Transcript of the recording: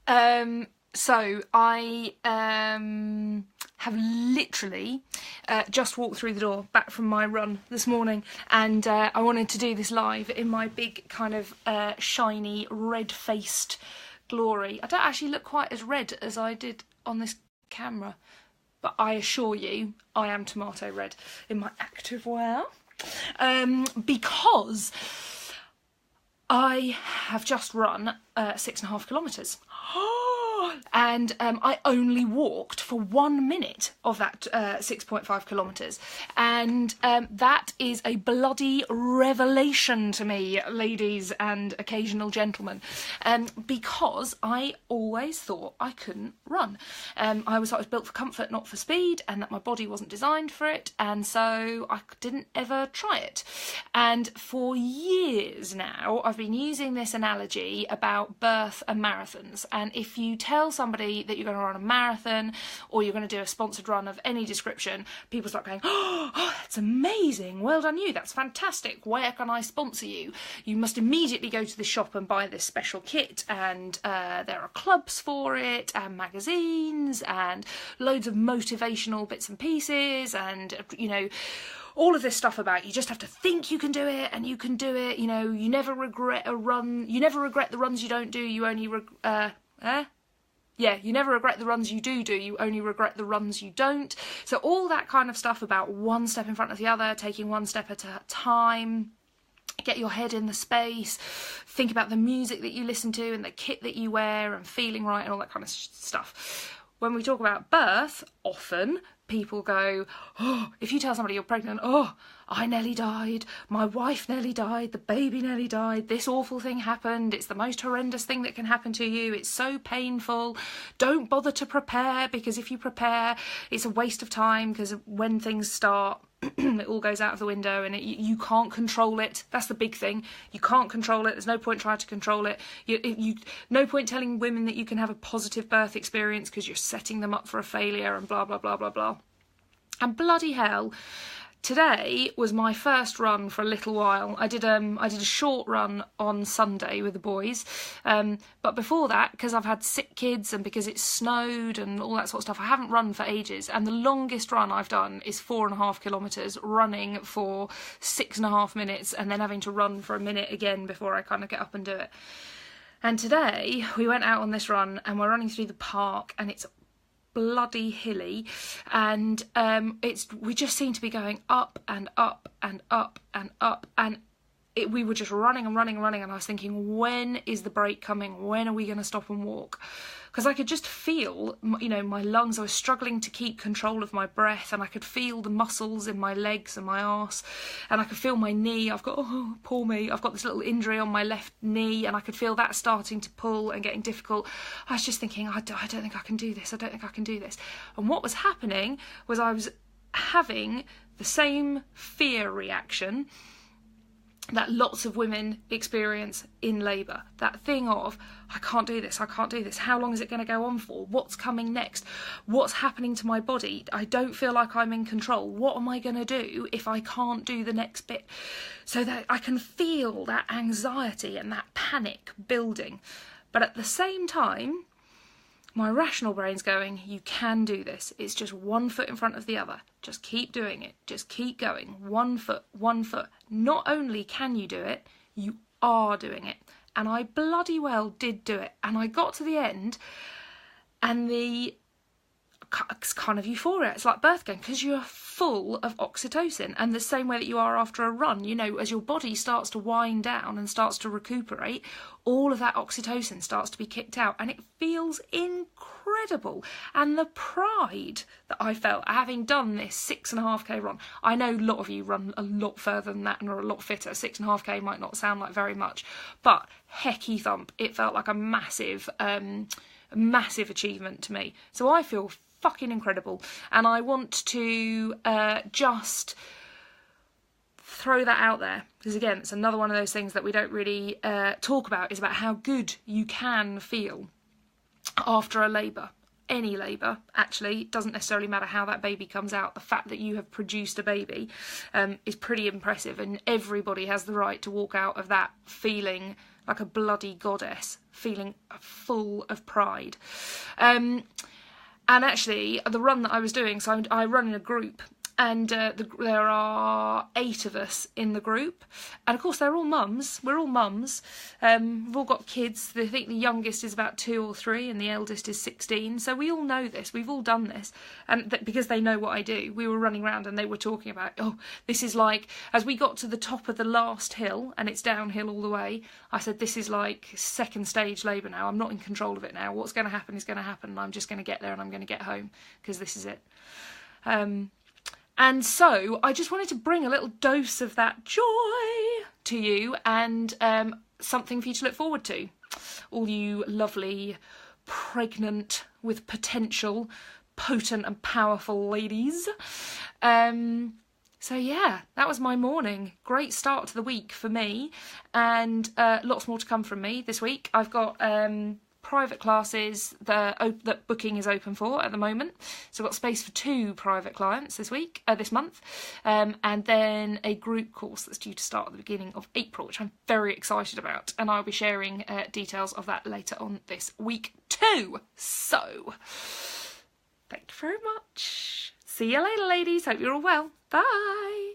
Hi. So I have literally just walked through the door back from my run this morning, and I wanted to do this live in my big kind of shiny red-faced glory. I don't actually look quite as red as I did on this camera, but I assure you I am tomato red in my active wear, because I have just run 6.5 kilometres. And I only walked for 1 minute of that 6.5 kilometres, and that is a bloody revelation to me, ladies and occasional gentlemen, because I always thought I couldn't run. I always thought I was built for comfort, not for speed, and that my body wasn't designed for it, and so I didn't ever try it. And for years now I've been using this analogy about birth and marathons, and if you tell somebody that you're going to run a marathon or you're going to do a sponsored run of any description, people start going, oh, that's amazing, well done you, that's fantastic, where can I sponsor you? You must immediately go to the shop and buy this special kit, and there are clubs for it and magazines and loads of motivational bits and pieces, and you know, all of this stuff about you just have to think you can do it, and you can do it, you know, you never regret a run, you never regret the runs you don't do, you only you never regret the runs you do, you only regret the runs you don't. So all that kind of stuff about one step in front of the other, taking one step at a time, get your head in the space, think about the music that you listen to and the kit that you wear and feeling right and all that kind of stuff. When we talk about birth, often people go, oh, if you tell somebody you're pregnant, oh, I nearly died, my wife nearly died, the baby nearly died, this awful thing happened, it's the most horrendous thing that can happen to you, it's so painful, don't bother to prepare, because if you prepare, it's a waste of time, because when things start, it all goes out of the window, and you can't control it. That's the big thing. You can't control it. There's no point trying to control it. No point telling women that you can have a positive birth experience, because you're setting them up for a failure and blah, blah, blah, blah, blah. And bloody hell, today was my first run for a little while. I did a short run on Sunday with the boys, but before that, because I've had sick kids and because it snowed and all that sort of stuff, I haven't run for ages. And the longest run I've done is 4.5 kilometres, running for 6.5 minutes and then having to run for a minute again before I kind of get up and do it. And today we went out on this run and we're running through the park, and it's bloody hilly, and we just seem to be going up and up and up and up, and we were just running and running and running, and I was thinking, when is the break coming? When are we going to stop and walk? Because I could just feel, you know, my lungs. I was struggling to keep control of my breath, and I could feel the muscles in my legs and my arse, and I could feel my knee. I've got this little injury on my left knee, and I could feel that starting to pull and getting difficult. I was just thinking, I don't think I can do this. I don't think I can do this. And what was happening was I was having the same fear reaction that lots of women experience in labour. That thing of, I can't do this, how long is it going to go on for, what's coming next, what's happening to my body, I don't feel like I'm in control, what am I going to do if I can't do the next bit? So that I can feel that anxiety and that panic building, but at the same time my rational brain's going, you can do this. It's just one foot in front of the other. Just keep doing it. Just keep going. 1 foot, 1 foot. Not only can you do it, you are doing it. And I bloody well did do it. And I got to the end, and it's kind of euphoria. It's like birth game, because you're full of oxytocin, and the same way that you are after a run, you know, as your body starts to wind down and starts to recuperate, all of that oxytocin starts to be kicked out, and it feels incredible. And the pride that I felt having done this 6.5k run, I know a lot of you run a lot further than that and are a lot fitter. 6.5k might not sound like very much, but hecky thump, it felt like a massive achievement to me. So I feel fucking incredible, and I want to just throw that out there, because again, it's another one of those things that we don't really talk about, is about how good you can feel after a labour. Any labour, actually. It doesn't necessarily matter how that baby comes out. The fact that you have produced a baby is pretty impressive, and everybody has the right to walk out of that feeling like a bloody goddess, feeling full of pride. And actually, the run that I was doing, so I run in a group, and there are 8 of us in the group, and of course they're all mums. We're all mums. We've all got kids. I think the youngest is about 2 or 3 and the eldest is 16, so we all know this. We've all done this, and because they know what I do. We were running around and they were talking about, oh, this is like, as we got to the top of the last hill and it's downhill all the way, I said, this is like 2nd stage labour now. I'm not in control of it now. What's going to happen is going to happen, and I'm just going to get there and I'm going to get home, because this is it. And so I just wanted to bring a little dose of that joy to you, and something for you to look forward to. All you lovely, pregnant, with potential, potent and powerful ladies. So yeah, that was my morning. Great start to the week for me, and lots more to come from me this week. I've got private classes that booking is open for at the moment, so I've got space for 2 private clients this month, and then a group course that's due to start at the beginning of April, which I'm very excited about, and I'll be sharing details of that later on this week too. So thank you very much. See you later, ladies. Hope you're all well. Bye.